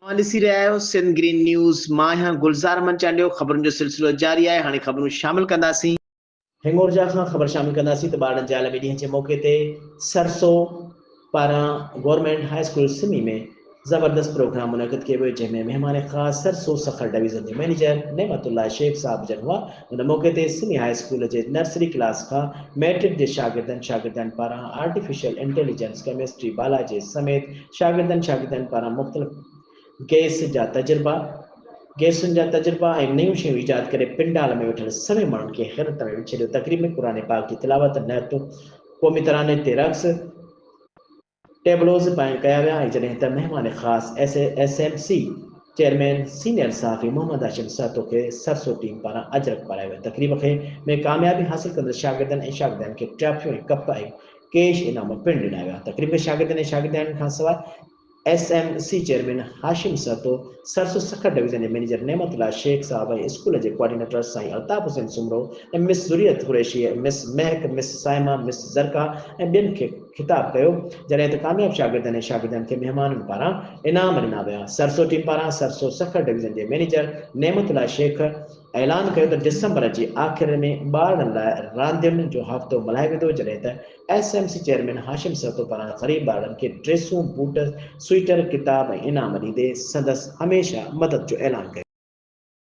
ॾिसी रहिया आहियो सिंध ग्रीन न्यूज़। मां आहियां गुलज़ार मंचांडियो। ख़बरुनि जो सिलसिलो जारी आहे। हाणे ख़बरूं शामिल कंदासीं। हिंगोरजा खां ख़बर शामिल कंदासीं त ॿारनि जे आलमी ॾींहं जे मौक़े ते सरसो पारां गवर्नमेंट हाई स्कूल सिमी में ज़बरदस्त प्रोग्राम मुनक़िद कयो वियो, जंहिंमें महिमान ख़ासि सरसो सखर डिवीज़न जे मैनेजर नेमतुल्ला शेख साहब जन हुआ। उन मौक़े ते सिमी हाई स्कूल जे नर्सरी क्लास खां मैट्रिक जे शागिर्दनि पारां आर्टिफिशियल इंटेलिजेंस केमिस्ट्री बायोलॉजी समेत शागिर्दनि पारां मुख़्तलिफ़ गैसुनि जा तजुर्बा ऐं नयूं शयूं ईजाद करे पिंडाल में वेठल सभई माण्हुनि खे हैरत में विझी छॾियो। तक़रीब में क़ुरान पाक जी तिलावत, नहत, क़ौमी तराने ते रक़्स, टेबलोज़ क़ाइम कया विया ऐं जॾहिं त महिमान ख़ासि SMC चेयरमैन सीनियर सहाफ़ी मोहम्मद हाशिम सातो खे सरसो टीम पारां अजरक पारायो वियो। तक़रीब में कामयाबी हासिल कंदड़ शागिर्दनि खे ट्रॉफियूं ऐं कप ऐं कैश इनाम पिणु ॾिना विया। तक़रीब में शागिर्दनि खां सवाइ SMC चेयरमैन हाशिम सातो, सरसो सखर डिवीज़न के मैनेजर नेमतुल्ला शेख साहब ऐं स्कूल के कोऑर्डिनेटर साईं अल्ताफ़ हुसैन सुमरो ऐं मिस ज़ुरियत कुरैशी, मिस महक, मिस साइमा, मिस ज़रका ऐं ॿियनि खे ख़िताब कयो, जॾहिं त कामयाब शागिर्दनि खे महिमाननि पारां इनाम ॾिना विया। सरसो टीम पारां सरसो सखर डिवीज़न के मैनेजर नेमतुल्ला शेख ऐलान कयो त दिसंबर जी आख़िर में ॿारनि लाइ रांदियुनि जो हफ़्तो मल्हायो वेंदो, जॾहिं त SMC चेयरमैन हाशिम सातो पारां ग़रीब ॿारनि खे ड्रेसूं, बूट, स्वेटर, किताब ऐं इनाम ॾींदे संदसि हमेशह मदद जो ऐलान कयो।